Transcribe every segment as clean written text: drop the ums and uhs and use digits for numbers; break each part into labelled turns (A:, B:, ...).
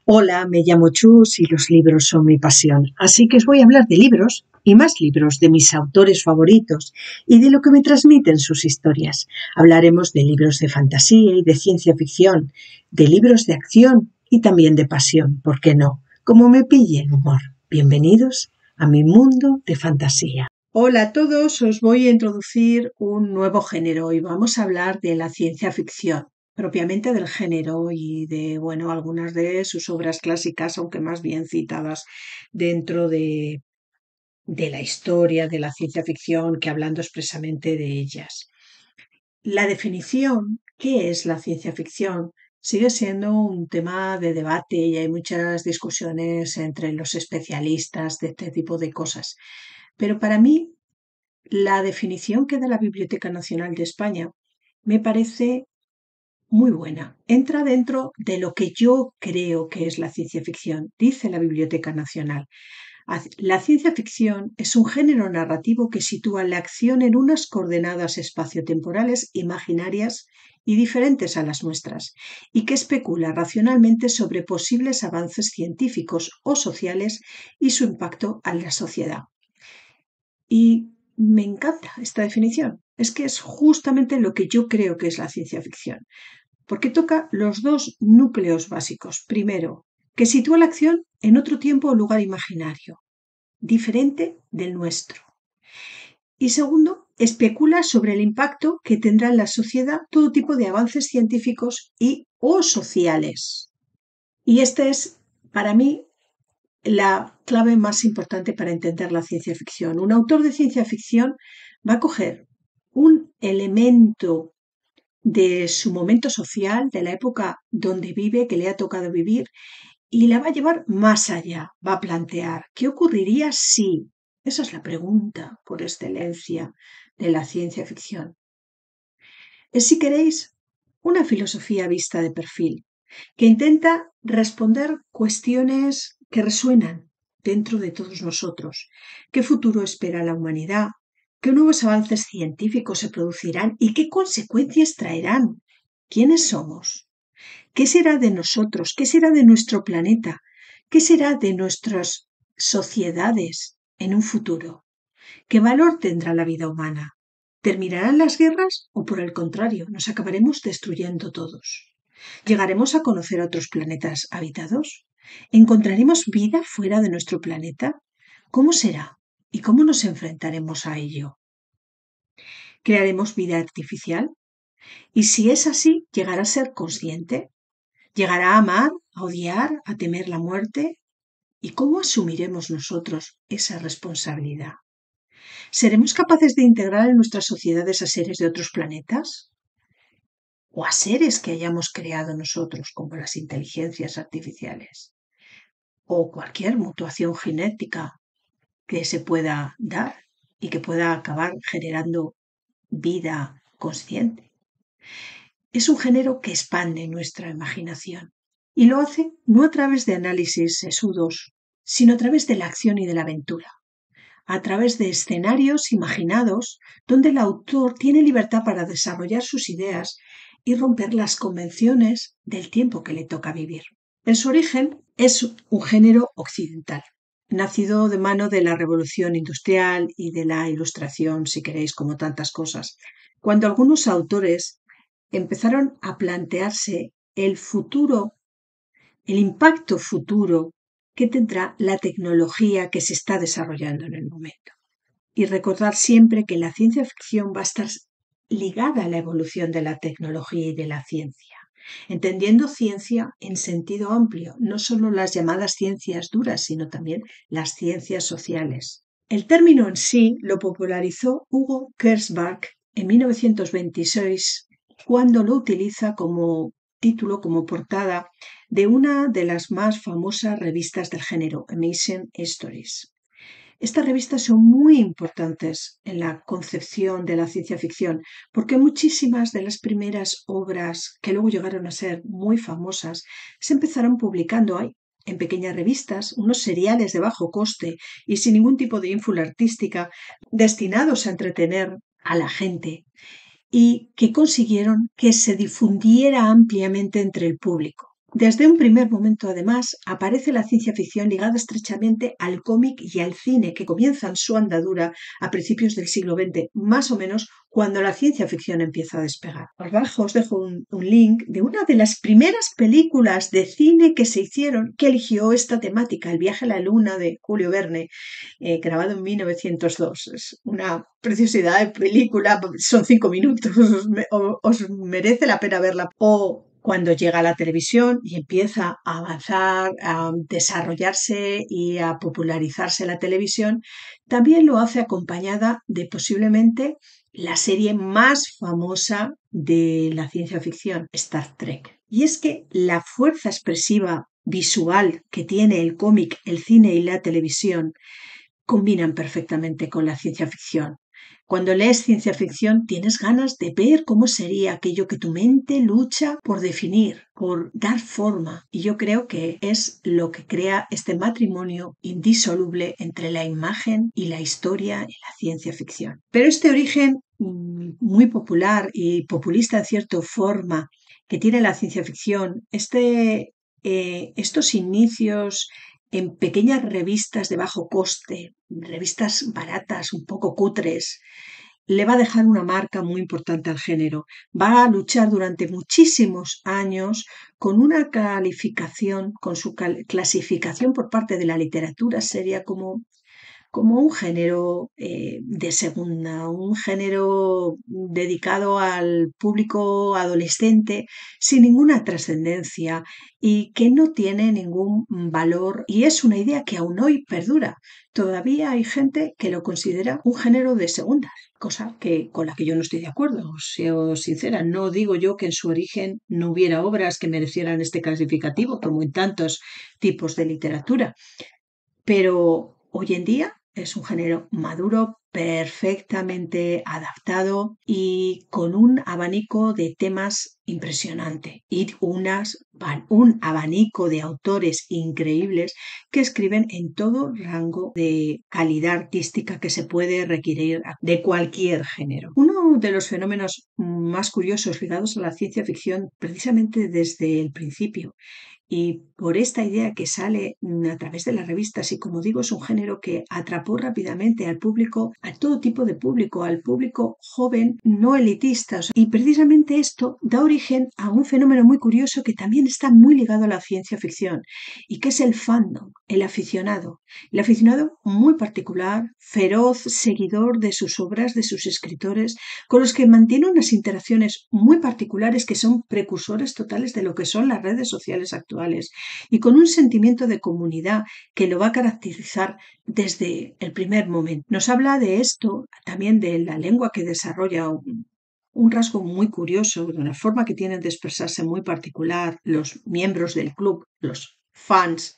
A: Hola, me llamo Chus y los libros son mi pasión, así que os voy a hablar de libros y más libros, de mis autores favoritos y de lo que me transmiten sus historias. Hablaremos de libros de fantasía y de ciencia ficción, de libros de acción y también de pasión, ¿por qué no? Como me pille el humor. Bienvenidos a mi mundo de fantasía. Hola a todos, os voy a introducir un nuevo género y vamos a hablar de la ciencia ficción, propiamente del género y de, bueno, algunas de sus obras clásicas, aunque más bien citadas dentro de la historia de la ciencia ficción que hablando expresamente de ellas. La definición, ¿qué es la ciencia ficción? Sigue siendo un tema de debate y hay muchas discusiones entre los especialistas de este tipo de cosas. Pero para mí, la definición que da la Biblioteca Nacional de España me parece muy buena. Entra dentro de lo que yo creo que es la ciencia ficción, dice la Biblioteca Nacional. La ciencia ficción es un género narrativo que sitúa la acción en unas coordenadas espaciotemporales imaginarias y diferentes a las nuestras, y que especula racionalmente sobre posibles avances científicos o sociales y su impacto en la sociedad. Y me encanta esta definición. Es que es justamente lo que yo creo que es la ciencia ficción, porque toca los dos núcleos básicos. Primero, que sitúa la acción en otro tiempo o lugar imaginario, diferente del nuestro. Y segundo, especula sobre el impacto que tendrá en la sociedad todo tipo de avances científicos y o sociales. Y esta es, para mí, la clave más importante para entender la ciencia ficción. Un autor de ciencia ficción va a coger un elemento de su momento social, de la época donde vive, que le ha tocado vivir, y la va a llevar más allá. Va a plantear, ¿qué ocurriría si? Esa es la pregunta por excelencia de la ciencia ficción. Es, si queréis, una filosofía vista de perfil, que intenta responder cuestiones que resuenan dentro de todos nosotros. ¿Qué futuro espera la humanidad? ¿Qué nuevos avances científicos se producirán y qué consecuencias traerán? ¿Quiénes somos? ¿Qué será de nosotros? ¿Qué será de nuestro planeta? ¿Qué será de nuestras sociedades en un futuro? ¿Qué valor tendrá la vida humana? ¿Terminarán las guerras o, por el contrario, nos acabaremos destruyendo todos? ¿Llegaremos a conocer otros planetas habitados? ¿Encontraremos vida fuera de nuestro planeta? ¿Cómo será? ¿Y cómo nos enfrentaremos a ello? ¿Crearemos vida artificial? Y si es así, ¿llegará a ser consciente? ¿Llegará a amar, a odiar, a temer la muerte? ¿Y cómo asumiremos nosotros esa responsabilidad? ¿Seremos capaces de integrar en nuestras sociedades a seres de otros planetas? ¿O a seres que hayamos creado nosotros, como las inteligencias artificiales? ¿O cualquier mutación genética que se pueda dar y que pueda acabar generando vida consciente? Es un género que expande nuestra imaginación y lo hace no a través de análisis sesudos, sino a través de la acción y de la aventura, a través de escenarios imaginados donde el autor tiene libertad para desarrollar sus ideas y romper las convenciones del tiempo que le toca vivir. En su origen es un género occidental, nacido de mano de la Revolución Industrial y de la Ilustración, si queréis, como tantas cosas, cuando algunos autores empezaron a plantearse el futuro, el impacto futuro que tendrá la tecnología que se está desarrollando en el momento. Y recordar siempre que la ciencia ficción va a estar ligada a la evolución de la tecnología y de la ciencia, entendiendo ciencia en sentido amplio, no solo las llamadas ciencias duras, sino también las ciencias sociales. El término en sí lo popularizó Hugo Gernsback en 1926, cuando lo utiliza como título, como portada de una de las más famosas revistas del género, Amazing Stories. Estas revistas son muy importantes en la concepción de la ciencia ficción, porque muchísimas de las primeras obras que luego llegaron a ser muy famosas se empezaron publicando ahí, en pequeñas revistas, unos seriales de bajo coste y sin ningún tipo de ínfula artística, destinados a entretener a la gente y que consiguieron que se difundiera ampliamente entre el público. Desde un primer momento, además, aparece la ciencia ficción ligada estrechamente al cómic y al cine, que comienzan su andadura a principios del siglo XX, más o menos cuando la ciencia ficción empieza a despegar. Abajo os dejo un link de una de las primeras películas de cine que se hicieron que eligió esta temática, El viaje a la luna de Julio Verne, grabado en 1902. Es una preciosidad de película, son 5 minutos, os merece la pena verla. O cuando llega a la televisión y empieza a avanzar, a desarrollarse y a popularizarse la televisión, también lo hace acompañada de posiblemente la serie más famosa de la ciencia ficción, Star Trek. Y es que la fuerza expresiva visual que tiene el cómic, el cine y la televisión combinan perfectamente con la ciencia ficción. Cuando lees ciencia ficción tienes ganas de ver cómo sería aquello que tu mente lucha por definir, por dar forma. Y yo creo que es lo que crea este matrimonio indisoluble entre la imagen y la historia y la ciencia ficción. Pero este origen muy popular y populista de cierta forma que tiene la ciencia ficción, estos inicios en pequeñas revistas de bajo coste, revistas baratas, un poco cutres, le va a dejar una marca muy importante al género. Va a luchar durante muchísimos años con una calificación, con su clasificación por parte de la literatura seria como un género de segunda, un género dedicado al público adolescente sin ninguna trascendencia y que no tiene ningún valor, y es una idea que aún hoy perdura. Todavía hay gente que lo considera un género de segunda, cosa con la que yo no estoy de acuerdo, sea sincera. No digo yo que en su origen no hubiera obras que merecieran este clasificativo, como en tantos tipos de literatura, pero hoy en día es un género maduro, perfectamente adaptado y con un abanico de temas impresionante y un abanico de autores increíbles que escriben en todo rango de calidad artística que se puede requerir de cualquier género. Uno de los fenómenos más curiosos ligados a la ciencia ficción, precisamente desde el principio, y por esta idea que sale a través de las revistas, y como digo, es un género que atrapó rápidamente al público, a todo tipo de público, al público joven, no elitista. Y precisamente esto da origen a un fenómeno muy curioso que también está muy ligado a la ciencia ficción, y que es el fandom, el aficionado. El aficionado muy particular, feroz, seguidor de sus obras, de sus escritores, con los que mantiene unas interacciones muy particulares que son precursores totales de lo que son las redes sociales actuales, y con un sentimiento de comunidad que lo va a caracterizar desde el primer momento. Nos habla de esto también de la lengua que desarrolla un rasgo muy curioso, de una forma que tienen de expresarse muy particular los miembros del club, los fans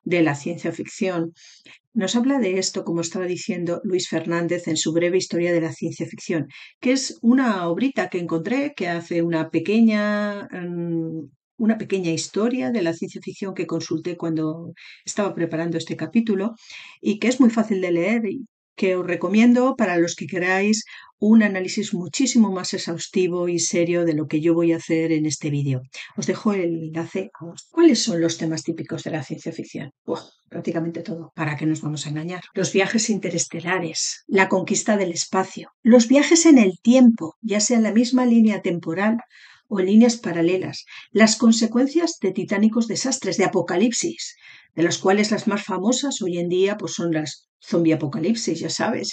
A: de la ciencia ficción. Nos habla de esto, como estaba diciendo Luis Fernández en su breve historia de la ciencia ficción, que es una obrita que encontré que hace una pequeña historia de la ciencia ficción que consulté cuando estaba preparando este capítulo, y que es muy fácil de leer y que os recomiendo para los que queráis un análisis muchísimo más exhaustivo y serio de lo que yo voy a hacer en este vídeo. Os dejo el enlace. ¿Cuáles son los temas típicos de la ciencia ficción? Prácticamente todo. ¿Para qué nos vamos a engañar? Los viajes interestelares, la conquista del espacio, los viajes en el tiempo, ya sea en la misma línea temporal o en líneas paralelas, las consecuencias de titánicos desastres, de apocalipsis, de las cuales las más famosas hoy en día pues son las zombie apocalipsis, ya sabes,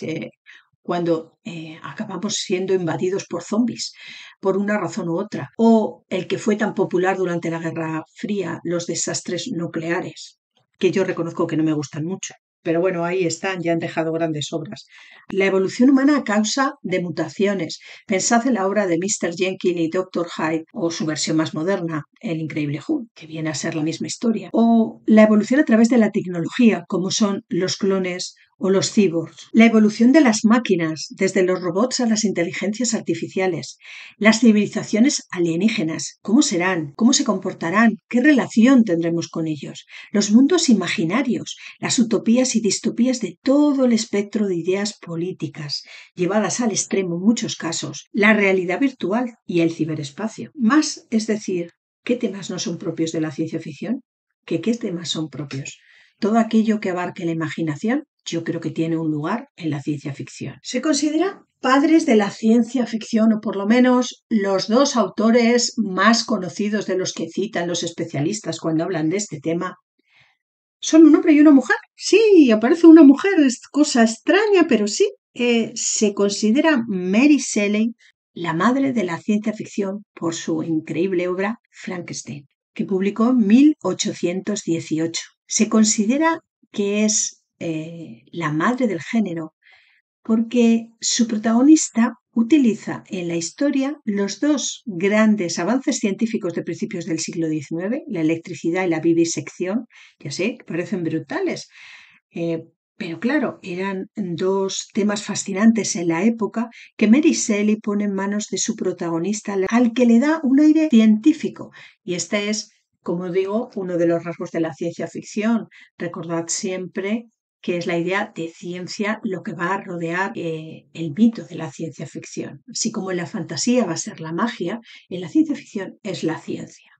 A: cuando acabamos siendo invadidos por zombies, por una razón u otra, o el que fue tan popular durante la Guerra Fría, los desastres nucleares, que yo reconozco que no me gustan mucho. Pero bueno, ahí están, ya han dejado grandes obras. La evolución humana a causa de mutaciones. Pensad en la obra de Mr. Jekyll y Dr. Hyde, o su versión más moderna, El Increíble Hulk, que viene a ser la misma historia. O la evolución a través de la tecnología, como son los clones o los cyborgs. La evolución de las máquinas, desde los robots a las inteligencias artificiales. Las civilizaciones alienígenas, ¿cómo serán? ¿Cómo se comportarán? ¿Qué relación tendremos con ellos? Los mundos imaginarios, las utopías y distopías de todo el espectro de ideas políticas, llevadas al extremo en muchos casos, la realidad virtual y el ciberespacio. Más, es decir, ¿Qué temas no son propios de la ciencia ficción? ¿Qué temas son propios? Todo aquello que abarque la imaginación, yo creo que tiene un lugar en la ciencia ficción. Se considera padres de la ciencia ficción, o por lo menos los dos autores más conocidos de los que citan los especialistas cuando hablan de este tema. ¿Son un hombre y una mujer? Sí, aparece una mujer, es cosa extraña, pero sí. Se considera Mary Shelley la madre de la ciencia ficción por su increíble obra Frankenstein, que publicó en 1818. Se considera que es la madre del género porque su protagonista utiliza en la historia los dos grandes avances científicos de principios del siglo XIX, la electricidad y la vivisección. Ya sé, que parecen brutales, pero claro, eran dos temas fascinantes en la época que Mary Shelley pone en manos de su protagonista, al que le da un aire científico. Y este es, como digo, uno de los rasgos de la ciencia ficción. Recordad siempre que es la idea de ciencia lo que va a rodear el mito de la ciencia ficción. Así como en la fantasía va a ser la magia, en la ciencia ficción es la ciencia.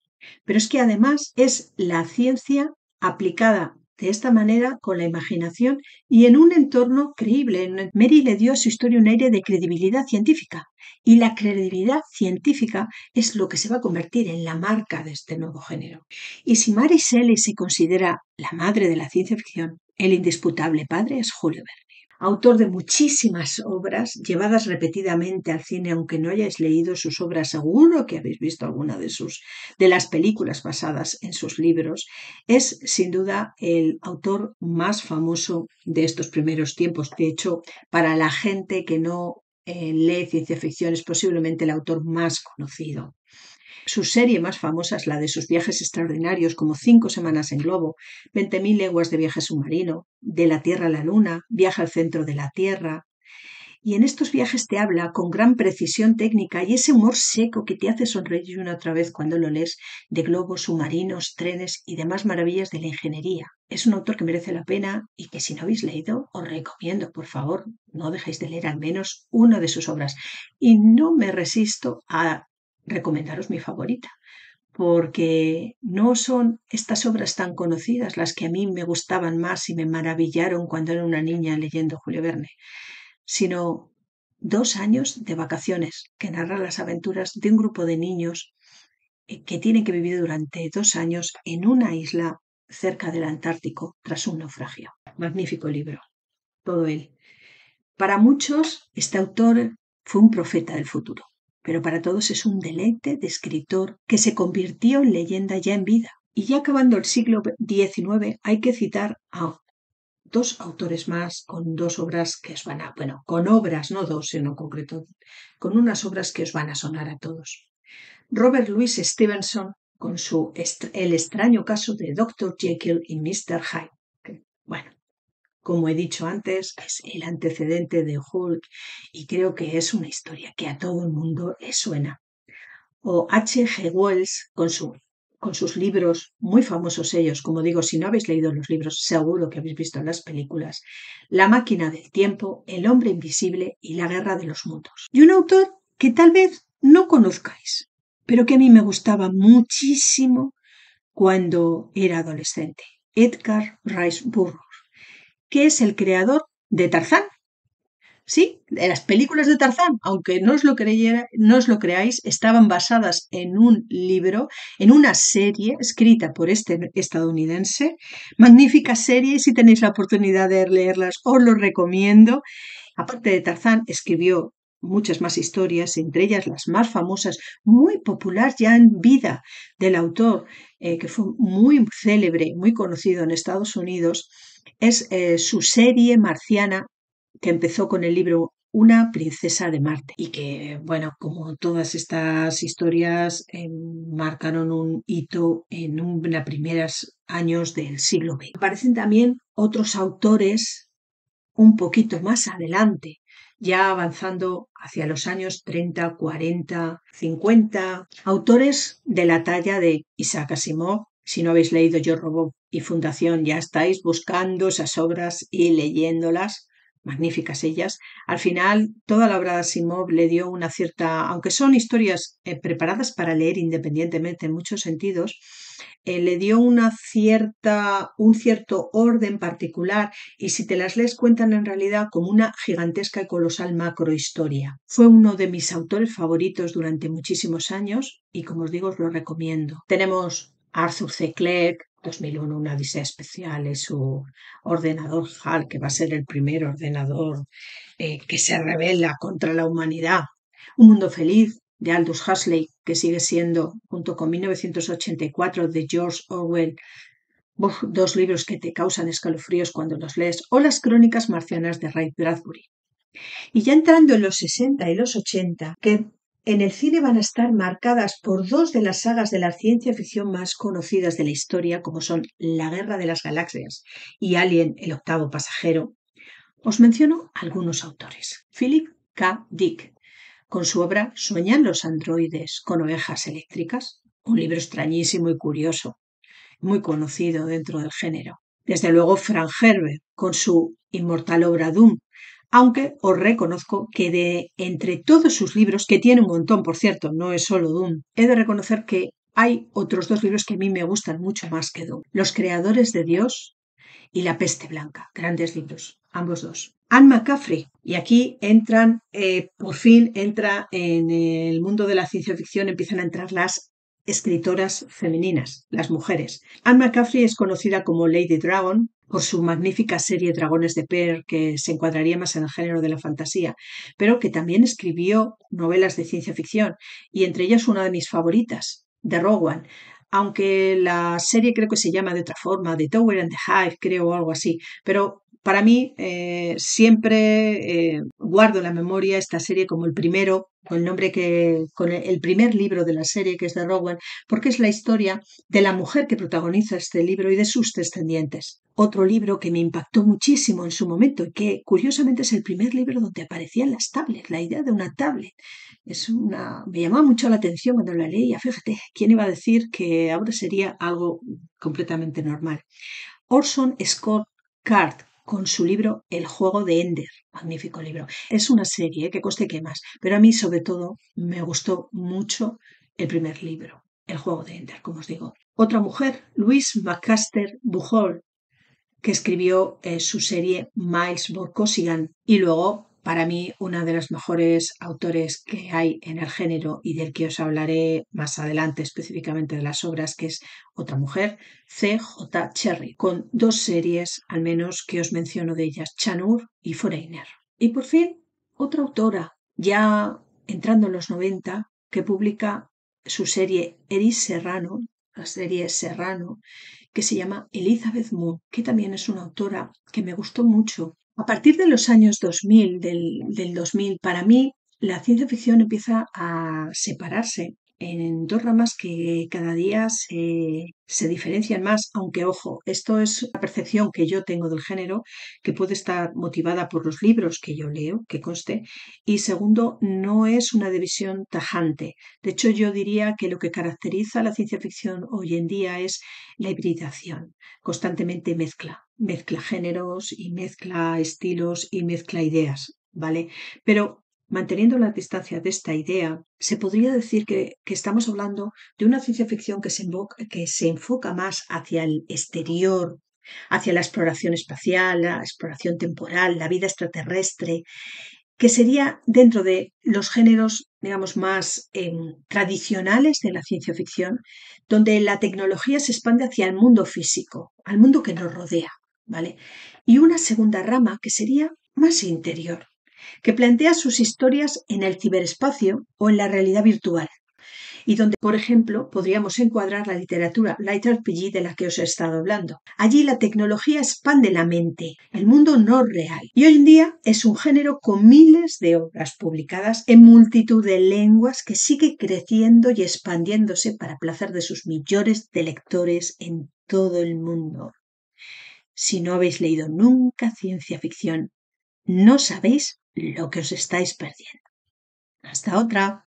A: Pero es que además es la ciencia aplicada de esta manera con la imaginación y en un entorno creíble. Mary le dio a su historia un aire de credibilidad científica y la credibilidad científica es lo que se va a convertir en la marca de este nuevo género. Y si Mary Shelley se considera la madre de la ciencia ficción, el indisputable padre es Julio Verne. Autor de muchísimas obras llevadas repetidamente al cine, aunque no hayáis leído sus obras, seguro que habéis visto alguna de las películas basadas en sus libros. Es sin duda el autor más famoso de estos primeros tiempos. De hecho, para la gente que no lee ciencia ficción es posiblemente el autor más conocido. Su serie más famosa es la de sus viajes extraordinarios, como 5 semanas en globo, 20.000 leguas de viaje submarino, de la Tierra a la Luna, viaja al centro de la Tierra. Y en estos viajes te habla con gran precisión técnica y ese humor seco que te hace sonreír una otra vez cuando lo lees, de globos, submarinos, trenes y demás maravillas de la ingeniería. Es un autor que merece la pena y que si no habéis leído, os recomiendo, por favor, no dejéis de leer al menos una de sus obras. Y no me resisto a recomendaros mi favorita, porque no son estas obras tan conocidas las que a mí me gustaban más y me maravillaron cuando era una niña leyendo Julio Verne, sino 2 años de vacaciones, que narra las aventuras de un grupo de niños que tienen que vivir durante 2 años en una isla cerca del Antártico tras un naufragio. Magnífico libro, todo él. Para muchos, este autor fue un profeta del futuro, pero para todos es un deleite de escritor que se convirtió en leyenda ya en vida. Y ya acabando el siglo XIX hay que citar a 2 autores más con 2 obras que os van a, bueno, con obras, no 2 en concreto, con unas obras que os van a sonar a todos. Robert Louis Stevenson con su El extraño caso de Dr. Jekyll y Mr. Hyde. Que, bueno, como he dicho antes, es el antecedente de Hulk y creo que es una historia que a todo el mundo le suena. O H.G. Wells con sus libros, muy famosos ellos, como digo, si no habéis leído los libros, seguro que habéis visto las películas, La máquina del tiempo, El hombre invisible y La guerra de los mundos. Y un autor que tal vez no conozcáis, pero que a mí me gustaba muchísimo cuando era adolescente, Edgar Rice Burroughs, que es el creador de Tarzán. Sí, de las películas de Tarzán, aunque no os lo creáis, estaban basadas en un libro, en una serie escrita por este estadounidense. Magnífica serie, y si tenéis la oportunidad de leerlas, os lo recomiendo. Aparte de Tarzán, escribió muchas más historias, entre ellas las más famosas, muy popular ya en vida del autor, que fue muy célebre, muy conocido en Estados Unidos, es su serie marciana, que empezó con el libro Una princesa de Marte y que, bueno, como todas estas historias, marcaron un hito en los primeros años del siglo XX. Aparecen también otros autores un poquito más adelante, ya avanzando hacia los años 30, 40, 50, autores de la talla de Isaac Asimov. Si no habéis leído Yo, Robot y Fundación, ya estáis buscando esas obras y leyéndolas. magníficas ellas. Al final, toda la obra de Asimov le dio una cierta, aunque son historias preparadas para leer independientemente en muchos sentidos, le dio un cierto orden particular y si te las lees cuentan en realidad como una gigantesca y colosal macrohistoria. Fue uno de mis autores favoritos durante muchísimos años y como os digo os lo recomiendo. Tenemos Arthur C. Clarke, 2001, una odisea espacial, es su ordenador HAL, que va a ser el primer ordenador que se rebela contra la humanidad. Un mundo feliz, de Aldous Huxley, que sigue siendo, junto con 1984 de George Orwell, dos libros que te causan escalofríos cuando los lees, o Las crónicas marcianas de Ray Bradbury. Y ya entrando en los 60 y los 80, que en el cine van a estar marcadas por dos de las sagas de la ciencia ficción más conocidas de la historia, como son La Guerra de las Galaxias y Alien, el octavo pasajero, os menciono algunos autores. Philip K. Dick, con su obra ¿Sueñan los androides con ovejas eléctricas? Un libro extrañísimo y curioso, muy conocido dentro del género. Desde luego Frank Herbert, con su inmortal obra Doom, aunque os reconozco que de entre todos sus libros, que tiene un montón, por cierto, no es solo Doom, he de reconocer que hay otros dos libros que a mí me gustan mucho más que Doom. Los creadores de Dios y La peste blanca, grandes libros, ambos dos. Anne McCaffrey, y aquí entran, por fin entra en el mundo de la ciencia ficción, empiezan a entrar las escritoras femeninas, las mujeres. Anne McCaffrey es conocida como Lady Dragon por su magnífica serie Dragones de Per, que se encuadraría más en el género de la fantasía, pero que también escribió novelas de ciencia ficción, y entre ellas una de mis favoritas, The Rogue One, aunque la serie creo que se llama de otra forma, The Tower and the Hive, creo, o algo así, pero para mí siempre guardo en la memoria esta serie como el primero, con el nombre con el primer libro de la serie, que es de Rowan, porque es la historia de la mujer que protagoniza este libro y de sus descendientes. Otro libro que me impactó muchísimo en su momento y que curiosamente es el primer libro donde aparecían las tablets, la idea de una tablet. Me llamaba mucho la atención cuando la leía. Fíjate, ¿quién iba a decir que ahora sería algo completamente normal? Orson Scott Card, con su libro El juego de Ender. Magnífico libro. Es una serie que coste que más, pero a mí sobre todo me gustó mucho el primer libro, El juego de Ender, como os digo. Otra mujer, Louise McCaster Buchholz, que escribió su serie Miles Vorkosigan y luego, para mí, una de las mejores autores que hay en el género y del que os hablaré más adelante específicamente de las obras, que es otra mujer, C.J. Cherryh, con dos series al menos que os menciono de ellas, Chanur y Foreigner. Y por fin, otra autora, ya entrando en los 90, que publica su serie Eris Serrano, la serie Serrano, que se llama Elizabeth Moon, que también es una autora que me gustó mucho. A partir de los años 2000, del 2000, para mí la ciencia ficción empieza a separarse en dos ramas que cada día se diferencian más, aunque ojo, esto es una percepción que yo tengo del género, que puede estar motivada por los libros que yo leo, que conste, y segundo, no es una división tajante. De hecho, yo diría que lo que caracteriza a la ciencia ficción hoy en día es la hibridación, constantemente mezcla géneros y mezcla estilos y mezcla ideas, ¿vale? Pero manteniendo la distancia de esta idea, se podría decir que estamos hablando de una ciencia ficción que se enfoca más hacia el exterior, hacia la exploración espacial, la exploración temporal, la vida extraterrestre, que sería dentro de los géneros, digamos, más tradicionales de la ciencia ficción, donde la tecnología se expande hacia el mundo físico, al mundo que nos rodea, ¿vale? Y una segunda rama que sería más interior, que plantea sus historias en el ciberespacio o en la realidad virtual, y donde, por ejemplo, podríamos encuadrar la literatura Light RPG de la que os he estado hablando. Allí la tecnología expande la mente, el mundo no real, y hoy en día es un género con miles de obras publicadas en multitud de lenguas que sigue creciendo y expandiéndose para placer de sus millones de lectores en todo el mundo. Si no habéis leído nunca ciencia ficción, no sabéis lo que os estáis perdiendo. Hasta otra.